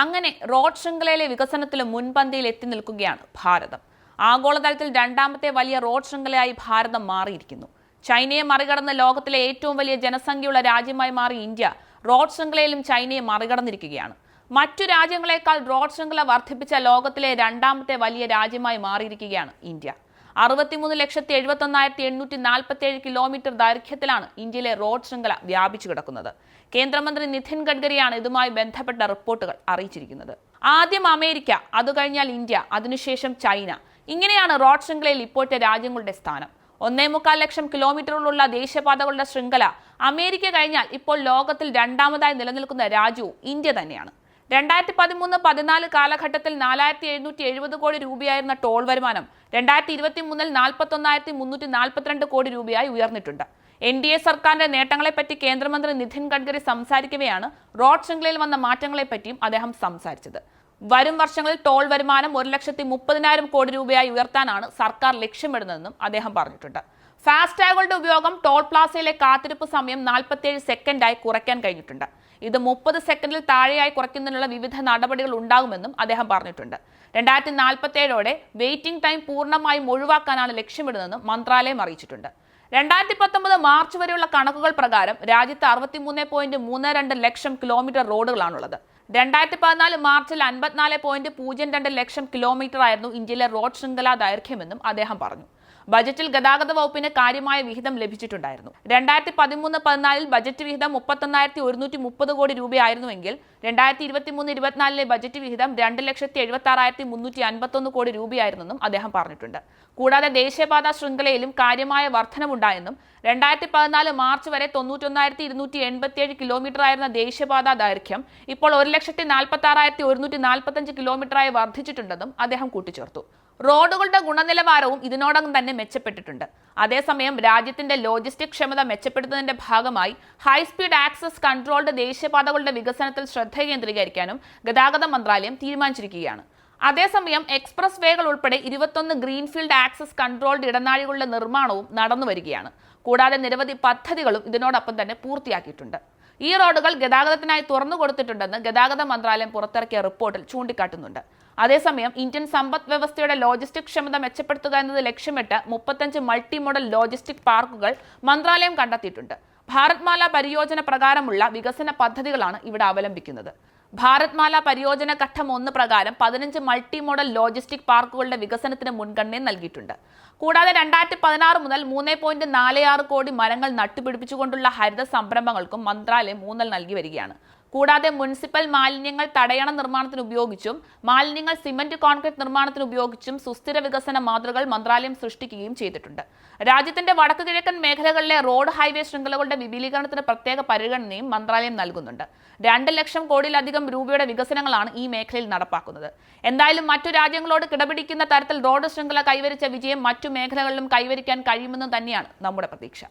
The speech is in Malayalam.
അങ്ങനെ റോഡ് ശൃംഖലയിലെ വികസനത്തിലും മുൻപന്തിയിൽ എത്തി നിൽക്കുകയാണ് ഭാരതം. ആഗോളതലത്തിൽ രണ്ടാമത്തെ വലിയ റോഡ് ശൃംഖലയായി ഭാരതം മാറിയിരിക്കുന്നു. ചൈനയെ മറികടന്ന് ലോകത്തിലെ ഏറ്റവും വലിയ ജനസംഖ്യയുള്ള രാജ്യമായി മാറി ഇന്ത്യ റോഡ് ശൃംഖലയിലും ചൈനയെ മറികടന്നിരിക്കുകയാണ്. മറ്റു രാജ്യങ്ങളെക്കാൾ റോഡ് ശൃംഖല വർദ്ധിപ്പിച്ച ലോകത്തിലെ രണ്ടാമത്തെ വലിയ രാജ്യമായി മാറിയിരിക്കുകയാണ് ഇന്ത്യ. 63,71,847 കിലോമീറ്റർ ദൈർഘ്യത്തിലാണ് ഇന്ത്യയിലെ റോഡ് ശൃംഖല വ്യാപിച്ചു കിടക്കുന്നത്. കേന്ദ്രമന്ത്രി നിതിൻ ഗഡ്കരിയാണ് ഇതുമായി ബന്ധപ്പെട്ട റിപ്പോർട്ടുകൾ അറിയിച്ചിരിക്കുന്നത്. ആദ്യം അമേരിക്ക, അതുകഴിഞ്ഞാൽ ഇന്ത്യ, അതിനുശേഷം ചൈന. ഇങ്ങനെയാണ് റോഡ് ശൃംഖലയിൽ ഇപ്പോഴത്തെ രാജ്യങ്ങളുടെ സ്ഥാനം. 1.25 ലക്ഷം കിലോമീറ്ററുകളുള്ള ദേശീയപാതകളുടെ ശൃംഖല അമേരിക്ക കഴിഞ്ഞാൽ ഇപ്പോൾ ലോകത്തിൽ രണ്ടാമതായി നിലനിൽക്കുന്ന രാജ്യവും ഇന്ത്യ തന്നെയാണ്. 2013-14 കാലഘട്ടത്തിൽ 4,770 കോടി രൂപയായിരുന്ന ടോൾ വരുമാനം 2023-ൽ 41,342 കോടി രൂപയായി ഉയർന്നിട്ടുണ്ട്. NDA സർക്കാരിന്റെ നേട്ടങ്ങളെപ്പറ്റി കേന്ദ്രമന്ത്രി നിതിൻ ഗഡ്കരി സംസാരിക്കവെയാണ് റോഡ് ശൃംഖലയിൽ വന്ന മാറ്റങ്ങളെപ്പറ്റിയും അദ്ദേഹം സംസാരിച്ചത്. വരും വർഷങ്ങളിൽ ടോൾ വരുമാനം 1,30,000 കോടി രൂപയായി ഉയർത്താനാണ് സർക്കാർ ലക്ഷ്യമിടുന്നതെന്നും അദ്ദേഹം പറഞ്ഞിട്ടുണ്ട്. ഫാസ്ടാഗുകളുടെ ഉപയോഗം ടോൾ പ്ലാസയിലെ കാത്തിരിപ്പ് സമയം 47 സെക്കൻഡായി കുറയ്ക്കാൻ കഴിഞ്ഞിട്ടുണ്ട്. ഇത് 30 സെക്കൻഡിൽ താഴെയായി കുറയ്ക്കുന്നതിനുള്ള വിവിധ നടപടികൾ ഉണ്ടാകുമെന്നും അദ്ദേഹം പറഞ്ഞിട്ടുണ്ട്. 2047ഓടെ വെയിറ്റിംഗ് ടൈം പൂർണ്ണമായും ഒഴിവാക്കാനാണ് ലക്ഷ്യമിടുന്നതെന്നും മന്ത്രാലയം അറിയിച്ചിട്ടുണ്ട്. 2019 മാർച്ച് വരെയുള്ള കണക്കുകൾ പ്രകാരം രാജ്യത്ത് 63.32 ലക്ഷം കിലോമീറ്റർ റോഡുകളാണുള്ളത്. 2014 മാർച്ചിൽ 54.02 ലക്ഷം കിലോമീറ്റർ ആയിരുന്നു ഇന്ത്യയിലെ റോഡ് ശൃംഖല ദൈർഘ്യമെന്നും അദ്ദേഹം പറഞ്ഞു. ബജറ്റിൽ ഗതാഗത വകുപ്പിന് കാര്യമായ വിഹിതം ലഭിച്ചിട്ടുണ്ടായിരുന്നു. 2013-14 ബജറ്റ് വിഹിതം 31,130 കോടി രൂപയായിരുന്നുവെങ്കിൽ 2023-24 ബജറ്റ് വിഹിതം 2,76,351 കോടി രൂപയായിരുന്നെന്നും അദ്ദേഹം പറഞ്ഞിട്ടുണ്ട്. കൂടാതെ ദേശീയപാത ശൃംഖലയിലും കാര്യമായ വർധനവുണ്ടായെന്നും 2014 മാർച്ച് വരെ 91,287 കിലോമീറ്റർ ആയിരുന്ന ദേശീയപാത ദൈർഘ്യം ഇപ്പോൾ 1,46,145 കിലോമീറ്ററായി വർദ്ധിച്ചിട്ടുണ്ടെന്നും അദ്ദേഹം കൂട്ടിച്ചേർത്തു. റോഡുകളുടെ ഗുണനിലവാരവും ഇതിനോടകം തന്നെ മെച്ചപ്പെട്ടിട്ടുണ്ട്. അതേസമയം രാജ്യത്തിന്റെ ലോജിസ്റ്റിക് ക്ഷമത മെച്ചപ്പെടുത്തുന്നതിന്റെ ഭാഗമായി ഹൈസ്പീഡ് ആക്സസ് കൺട്രോൾഡ് ദേശീയപാതകളുടെ വികസനത്തിൽ ശ്രദ്ധ കേന്ദ്രീകരിക്കാനും ഗതാഗത മന്ത്രാലയം തീരുമാനിച്ചിരിക്കുകയാണ്. അതേസമയം എക്സ്പ്രസ് വേകൾ ഉൾപ്പെടെ 21 ഗ്രീൻഫീൽഡ് ആക്സസ് കൺട്രോൾഡ് ഇടനാഴികളുടെ നിർമ്മാണവും നടന്നുവരികയാണ്. കൂടാതെ നിരവധി പദ്ധതികളും ഇതിനോടൊപ്പം തന്നെ പൂർത്തിയാക്കിയിട്ടുണ്ട്. ഈ റോഡുകൾ ഗതാഗതത്തിനായി തുറന്നു കൊടുത്തിട്ടുണ്ടെന്ന് ഗതാഗത മന്ത്രാലയം പുറത്തിറക്കിയ റിപ്പോർട്ടിൽ ചൂണ്ടിക്കാട്ടുന്നുണ്ട്. അതേസമയം ഇന്ത്യൻ സമ്പദ് വ്യവസ്ഥയുടെ ലോജിസ്റ്റിക് ക്ഷമത മെച്ചപ്പെടുത്തുക എന്നത് ലക്ഷ്യമിട്ട് 35 മൾട്ടി മോഡൽ ലോജിസ്റ്റിക് പാർക്കുകൾ മന്ത്രാലയം കണ്ടെത്തിയിട്ടുണ്ട്. ഭാരത്മാല പരിയോജന പ്രകാരമുള്ള വികസന പദ്ധതികളാണ് ഇവിടെ അവലംബിക്കുന്നത്. ഭാരത്മാല പരിയോജന ഘട്ടം 1 പ്രകാരം 15 മൾട്ടി മോഡൽ ലോജിസ്റ്റിക് പാർക്കുകളുടെ വികസനത്തിന് മുൻഗണന നൽകിയിട്ടുണ്ട്. കൂടാതെ 2016 മുതൽ 3.46 കോടി മരങ്ങൾ നട്ടുപിടിപ്പിച്ചുകൊണ്ടുള്ള ഹരിത സംരംഭങ്ങൾക്കും മന്ത്രാലയം ഊന്നൽ നൽകി വരികയാണ്. കൂടാതെ മുനിസിപ്പൽ മാലിന്യങ്ങൾ തടയണ നിർമ്മാണത്തിന് ഉപയോഗിച്ചും മാലിന്യങ്ങൾ സിമന്റ് കോൺക്രീറ്റ് നിർമ്മാണത്തിന് ഉപയോഗിച്ചും സുസ്ഥിര വികസന മാതൃകകൾ മന്ത്രാലയം സൃഷ്ടിക്കുകയും ചെയ്തിട്ടുണ്ട്. രാജ്യത്തിന്റെ വടക്കു കിഴക്കൻ മേഖലകളിലെ റോഡ് ഹൈവേ ശൃംഖലകളുടെ വിപുലീകരണത്തിന് പ്രത്യേക പരിഗണനയും മന്ത്രാലയം നൽകുന്നുണ്ട്. 2 ലക്ഷം കോടിയിലധികം രൂപയുടെ വികസനങ്ങളാണ് ഈ മേഖലയിൽ നടപ്പാക്കുന്നത്. എന്തായാലും മറ്റു രാജ്യങ്ങളോട് കിടപിടിക്കുന്ന തരത്തിൽ റോഡ് ശൃംഖല കൈവരിച്ച വിജയം മറ്റു മേഖലകളിലും കൈവരിക്കാൻ കഴിയുമെന്ന് തന്നെയാണ് നമ്മുടെ പ്രതീക്ഷ.